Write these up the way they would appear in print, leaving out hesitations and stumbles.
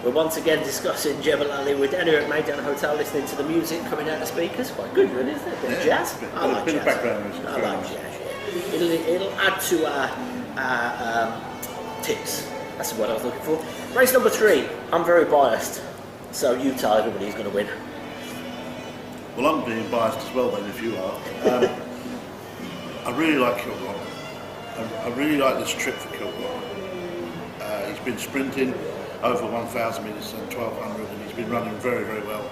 We're once again discussing Jebel Ali. We're down here at Maydown Hotel listening to the music coming out of the speakers. Quite good, really, isn't it? A bit of jazz. I like bit jazz. Of background music. I like jazz, yeah. It'll add to our tips. That's what I was looking for. Race number 3. I'm very biased. So you tell everybody who's going to win. Well, I'm being biased as well then, if you are. I really like Kilrock. I really like this trip for Kilrock. He's been sprinting over 1,000 metres and 1,200, and he's been running very, very well.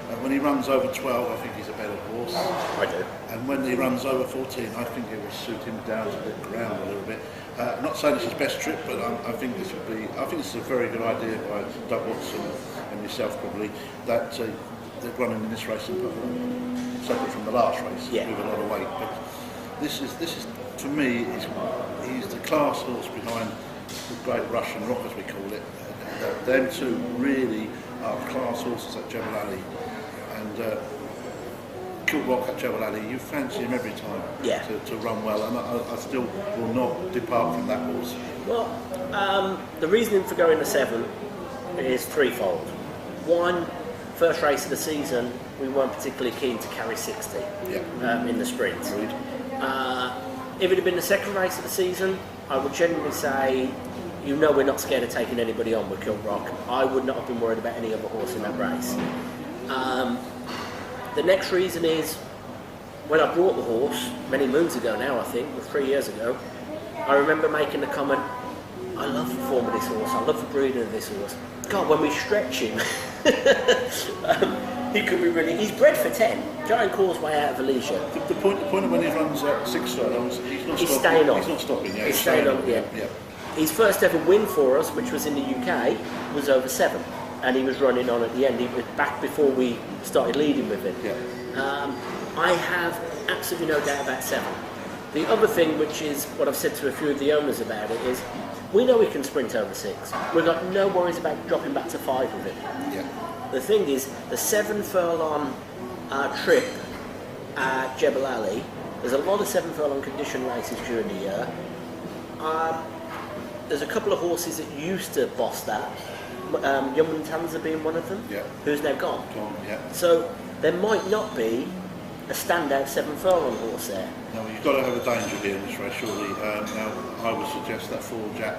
And when he runs over 12, I think he's a better horse. I do. And when he runs over 14, I think it will suit him down to the ground a little bit. I'm not saying it's his best trip, but I think this would be. I think this is a very good idea by Doug Watson and yourself probably that they're running in this race separate from the last race with a lot of weight. But this is to me he's the class horse behind the Great Russian Rock, as we call it. Them two really are class horses at Jebel Ali, and Kilrock at Jebel Ali, you fancy him every time to run well, and I still will not depart from that horse. Well, the reasoning for going to 7 is threefold. One, first race of the season, we weren't particularly keen to carry 60 in the sprint. If it had been the second race of the season, I would genuinely say, we're not scared of taking anybody on with Kilrock. I would not have been worried about any other horse in that race. The next reason is, when I brought the horse, many moons ago now I think, or 3 years ago, I remember making the comment, I love the form of this horse, I love the breeding of this horse. God, when we stretch him, he could be really, he's bred for 10, Giant Causeway out of Alicia. The point of when he runs at 6 furlongs, he's staying on. He's not stopping, He's staying on, yeah. His first ever win for us, which was in the UK, was over 7. And he was running on at the end. He was back before we started leading with him. I have absolutely no doubt about 7. The other thing, which is what I've said to a few of the owners about it, is we know we can sprint over 6. We've got no worries about dropping back to 5 with it. The thing is, the 7 furlong trip at Jebel Ali, there's a lot of 7 furlong condition races during the year. There's a couple of horses that used to boss that. Young Tanza being one of them, who's now gone. So there might not be a standout 7 furlong horse there. No, you've got to have a danger here in this race, surely. Now, I would suggest that 4 Jack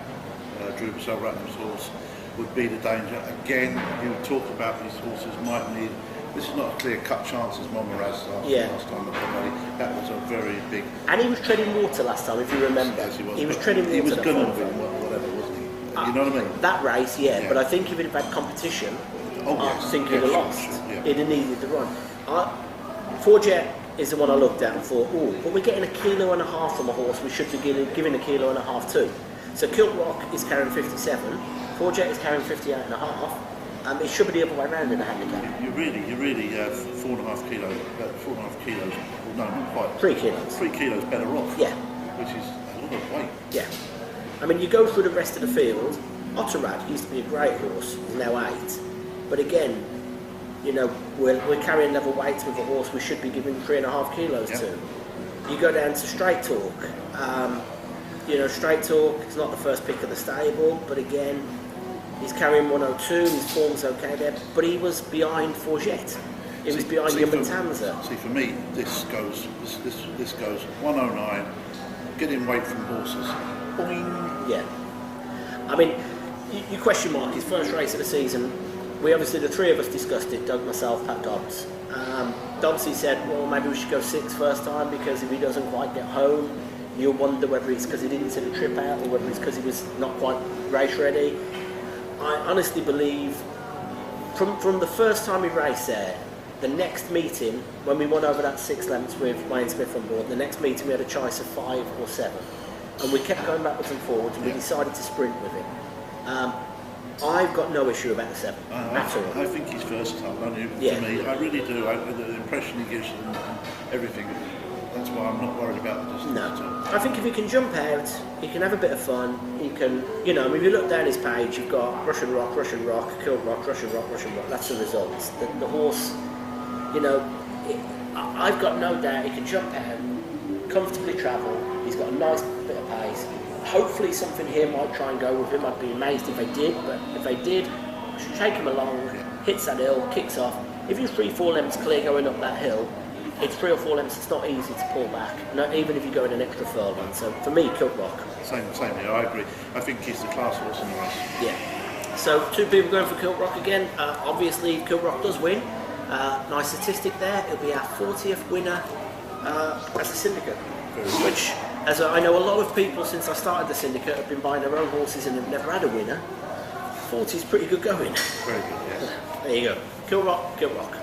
Drew Purcell Ratnam's horse would be the danger. Again, you talk about these horses might need. This is not a clear-cut chance as Montmoraz last time at Jebel. That was a very big. And he was treading water last time, if you remember. Yes, he was. He was treading water. He was going to win whatever, wasn't he? You know what I mean? That race, but I think if it had had competition, I think he'd have lost. He'd have needed the run. 4 Jet is the one I looked at and thought, but we're getting 1.5 kilos from a horse we should be giving 1.5 kilos to. So Kilrock is carrying 57, 4 Jet is carrying 58.5. It should be the other way around in the handicap. You really 4.5 kilos, 4.5 kilos, no, not quite. 3 kilos. 3 kilos better off. Yeah. Which is a lot of weight. Yeah. I mean, you go through the rest of the field, Otterad used to be a great horse, he's now 8. But again, we're carrying level weights with a horse we should be giving 3.5 kilos to. You go down to Straight Talk. Straight Talk is not the first pick of the stable, but again, he's carrying 102, his form's okay there, but he was behind Forget. It was behind Tanza. See, for me, this goes 109, getting weight from horses. Boing. Yeah. I mean, you question mark his first race of the season. We obviously, the 3 of us discussed it, Doug, myself, Pat Dobbs. Dobbs, he said, well, maybe we should go 6 first time, because if he doesn't quite get home, you'll wonder whether it's because he didn't see the trip out or whether it's because he was not quite race ready. I honestly believe, from the first time we raced there, the next meeting, when we won over that 6 lengths with Wayne Smith on board, the next meeting we had a choice of 5 or 7. And we kept going backwards and forwards, and we decided to sprint with him. I've got no issue about the 7 at all. I think he's versatile, don't you? To me, I really do. The impression he gives and everything. That's why I'm not worried about the distance at all. I think if he can jump out, he can have a bit of fun. He can, if you look down his page, you've got Russian Rock, Kilrock, Russian Rock. That's the results. The horse, I've got no doubt he can jump out, comfortably travel. He's got a nice bit of pace. Hopefully something here might try and go with him. I'd be amazed if they did, but if they did, shake him along, hits that hill, kicks off. If you're 3-4 lengths clear going up that hill, it's 3 or 4 lengths, it's not easy to pull back, even if you're going an extra furlong. So for me, Kilt Rock. Same here, I agree. I think he's the class horse in the race. Yeah. So 2 people going for Kilt Rock again. Obviously, if Kilt Rock does win, nice statistic there. It'll be our 40th winner as a syndicate. Which, as I know, a lot of people since I started the syndicate have been buying their own horses and have never had a winner. 40 is pretty good going. Very good, yes. There you go. Kilt Rock, Kilt Rock.